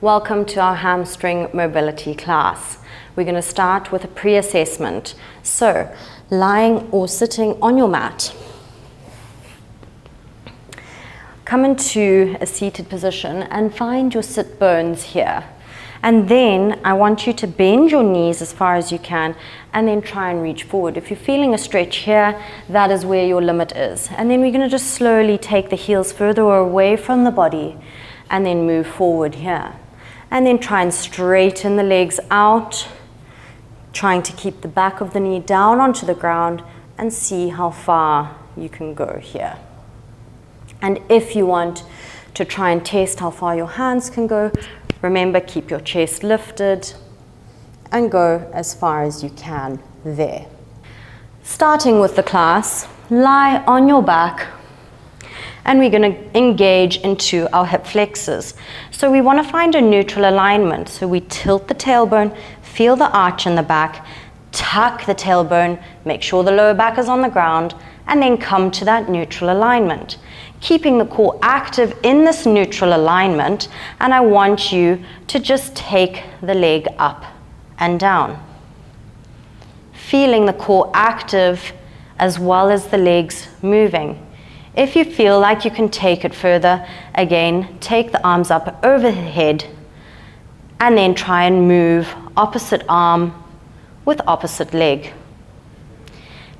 Welcome to our hamstring mobility class. We're going to start with a pre-assessment. So, lying or sitting on your mat. Come into a seated position and find your sit bones here. And then I want you to bend your knees as far as you can and then try and reach forward. If you're feeling a stretch here, that is where your limit is. And then we're going to just slowly take the heels further away from the body and then move forward here. And then try and straighten the legs out, trying to keep the back of the knee down onto the ground and see how far you can go here. And if you want to try and test how far your hands can go, remember, keep your chest lifted and go as far as you can there. Starting with the class, lie on your back and we're going to engage into our hip flexors. So we want to find a neutral alignment. So we tilt the tailbone, feel the arch in the back, tuck the tailbone, make sure the lower back is on the ground, and then come to that neutral alignment. Keeping the core active in this neutral alignment, and I want you to just take the leg up and down. Feeling the core active as well as the legs moving. If you feel like you can take it further, again, take the arms up over the head and then try and move opposite arm with opposite leg.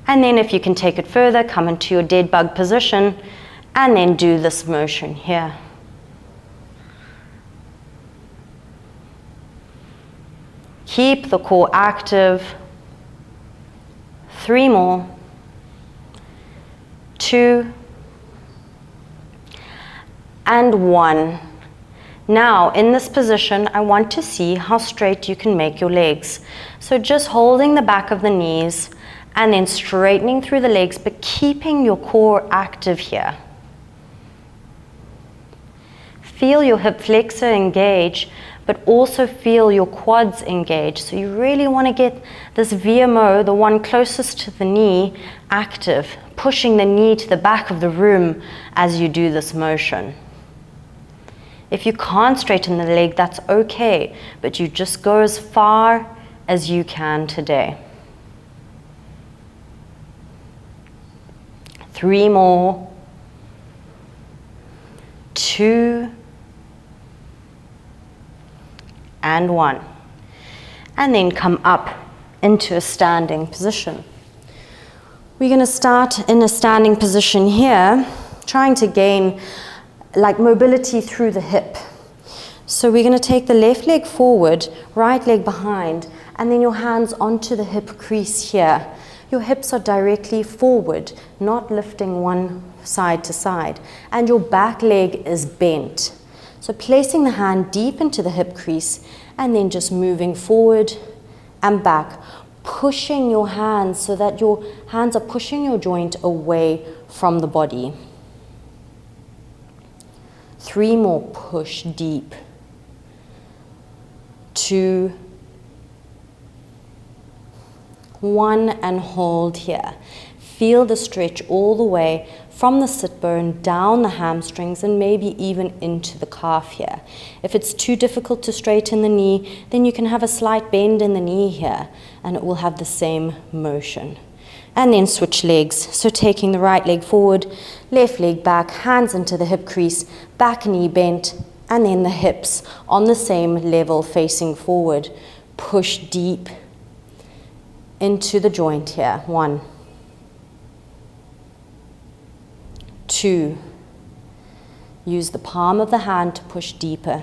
And then if you can take it further, come into your dead bug position and then do this motion here. Keep the core active. 3 more. 2 and 1. Now in this position, I want to see how straight you can make your legs. So just holding the back of the knees and then straightening through the legs, but keeping your core active here. Feel your hip flexor engage, but also feel your quads engage. So you really want to get this VMO, the one closest to the knee, active, pushing the knee to the back of the room as you do this motion. If you can't straighten the leg, that's okay, but you just go as far as you can today. 3 more. 2 and 1. And then come up into a standing position. We're going to start in a standing position here, trying to gain like mobility through the hip. So we're going to take the left leg forward, right leg behind, and then your hands onto the hip crease here. Your hips are directly forward, not lifting one side to side, and your back leg is bent. So placing the hand deep into the hip crease and then just moving forward and back, pushing your hands so that your hands are pushing your joint away from the body. 3 more, push deep. 2, 1 and hold here. Feel the stretch all the way from the sit bone down the hamstrings and maybe even into the calf here. If it's too difficult to straighten the knee, then you can have a slight bend in the knee here and it will have the same motion. And then switch legs. So taking the right leg forward, left leg back, hands into the hip crease, back knee bent, and then the hips on the same level facing forward. Push deep into the joint here. 1, 2. Use the palm of the hand to push deeper.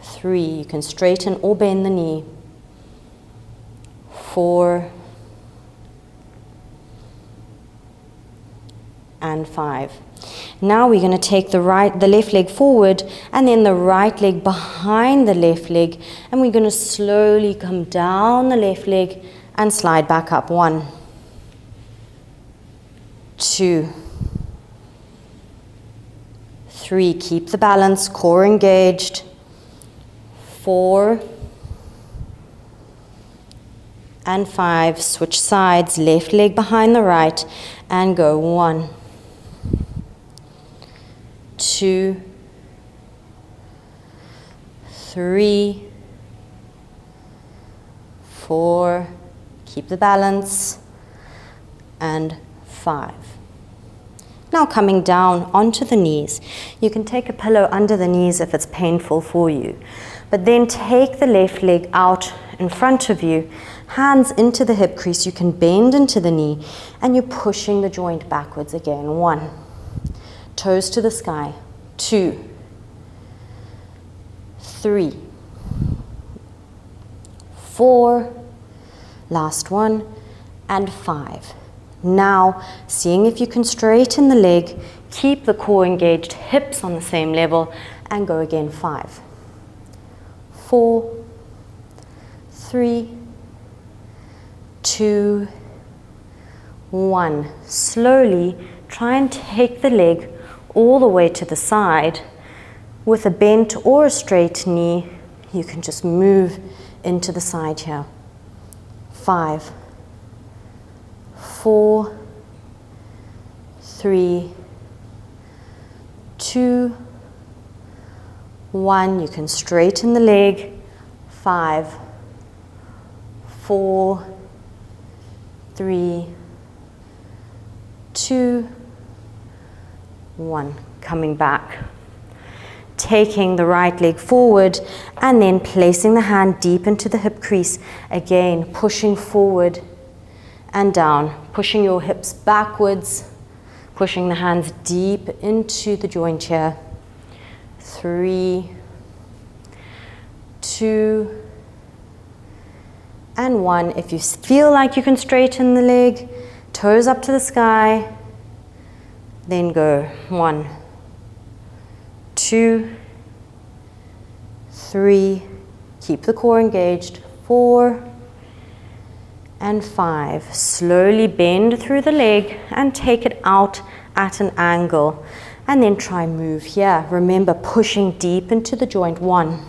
3. You can straighten or bend the knee. 4 and 5. Now we're going to take the left leg forward and then the right leg behind the left leg, and we're going to slowly come down the left leg and slide back up. 1, 2, 3. Keep the balance, core engaged. 4 and 5. Switch sides, left leg behind the right, and go. 1, 2, 3, 4, keep the balance, and 5. Now coming down onto the knees. You can take a pillow under the knees if it's painful for you. But then take the left leg out in front of you, hands into the hip crease. You can bend into the knee and you're pushing the joint backwards again. 1, toes to the sky. 2, 3, 4, last one, and 5. Now, seeing if you can straighten the leg, keep the core engaged, hips on the same level, and go again. 5, 4, 3, 2, 1. Slowly try and take the leg all the way to the side. With a bent or a straight knee, you can just move into the side here. 5, 4, 3, 2, 1. You can straighten the leg. 5, 4, 3, 2, 1. Coming back. Taking the right leg forward and then placing the hand deep into the hip crease. Again, pushing forward and down, pushing your hips backwards, pushing the hands deep into the joint here. 3, 2, and 1. If you feel like you can straighten the leg, toes up to the sky, then go. 1, 2, 3, keep the core engaged. 4, and 5. Slowly bend through the leg and take it out at an angle. And then try move here. Remember, pushing deep into the joint. 1,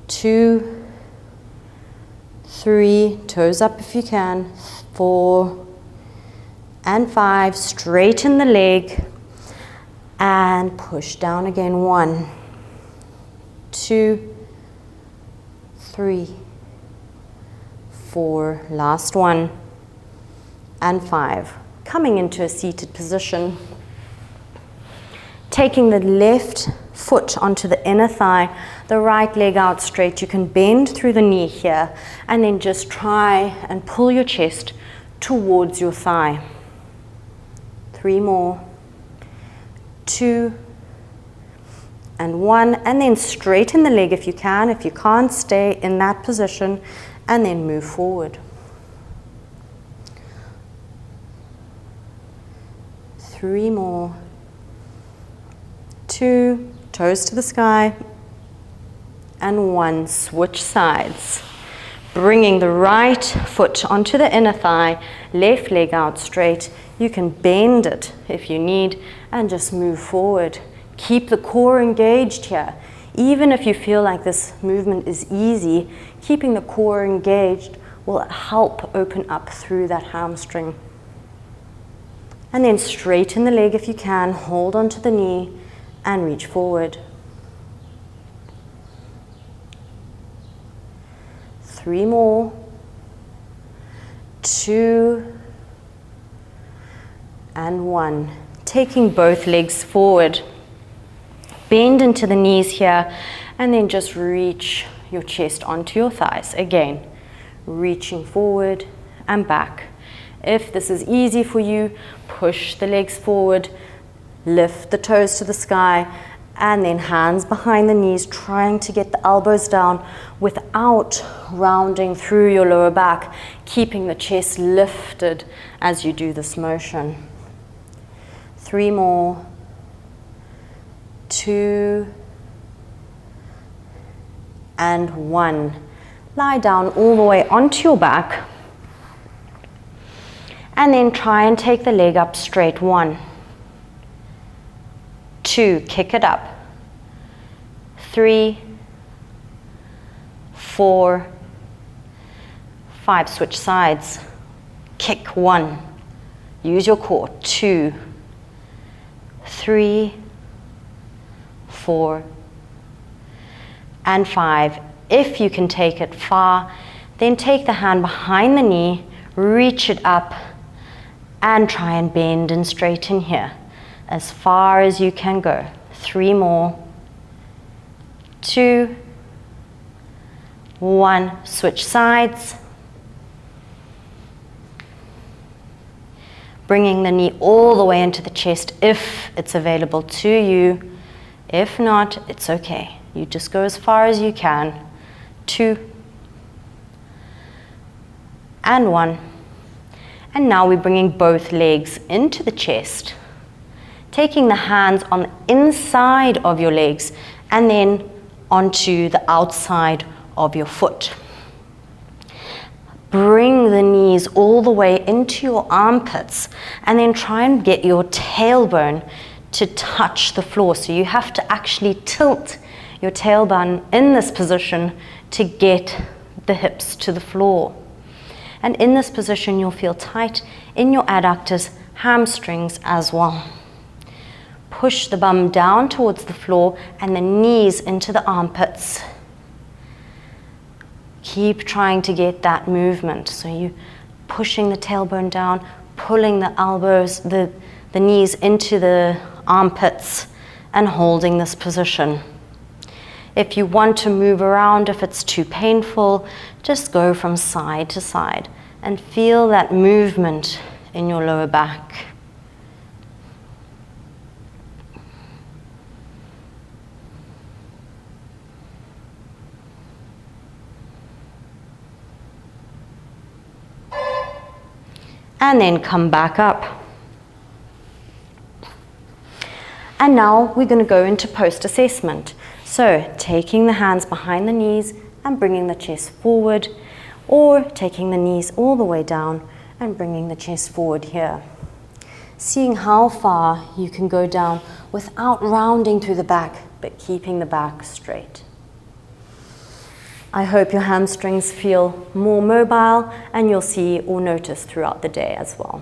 2, 3, toes up if you can. 4, and 5. Straighten the leg and push down again. 1, 2, 3, 4, last one, and 5. Coming into a seated position. Taking the left foot onto the inner thigh, the right leg out straight. You can bend through the knee here and then just try and pull your chest towards your thigh. 3 more. 2, and 1. And then straighten the leg if you can. If you can't, stay in that position and then move forward. 3 more. 2, toes to the sky, and 1. Switch sides. Bringing the right foot onto the inner thigh, left leg out straight. You can bend it if you need and just move forward. Keep the core engaged here. Even if you feel like this movement is easy, keeping the core engaged will help open up through that hamstring. And then straighten the leg if you can, hold onto the knee and reach forward. 3 more. 2, and 1. Taking both legs forward. Bend into the knees here and then just reach your chest onto your thighs. Again, reaching forward and back. If this is easy for you, push the legs forward, lift the toes to the sky, and then hands behind the knees, trying to get the elbows down without rounding through your lower back, keeping the chest lifted as you do this motion. 3 more. 2, and 1. Lie down all the way onto your back and then try and take the leg up straight. 1, 2, kick it up. 3, 4, 5, switch sides. Kick. 1, use your core. 2, 3, 4, and 5. If you can take it far, then take the hand behind the knee, reach it up, and try and bend and straighten here as far as you can go. 3 more. 2, 1. Switch sides. Bringing the knee all the way into the chest if it's available to you. If not, it's okay. You just go as far as you can. 2 and 1. And now we're bringing both legs into the chest, taking the hands on the inside of your legs and then onto the outside of your foot. Bring the knees all the way into your armpits and then try and get your tailbone to touch the floor. So you have to actually tilt your tailbone in this position to get the hips to the floor. And in this position, you'll feel tight in your adductors, hamstrings as well. Push the bum down towards the floor and the knees into the armpits. Keep trying to get that movement. So you pushing the tailbone down, pulling the elbows, the knees into the armpits and holding this position. If you want to move around, if it's too painful, just go from side to side and feel that movement in your lower back. And then come back up. And now we're going to go into post-assessment. So taking the hands behind the knees and bringing the chest forward, or taking the knees all the way down and bringing the chest forward here. Seeing how far you can go down without rounding through the back, but keeping the back straight. I hope your hamstrings feel more mobile and you'll see or notice throughout the day as well.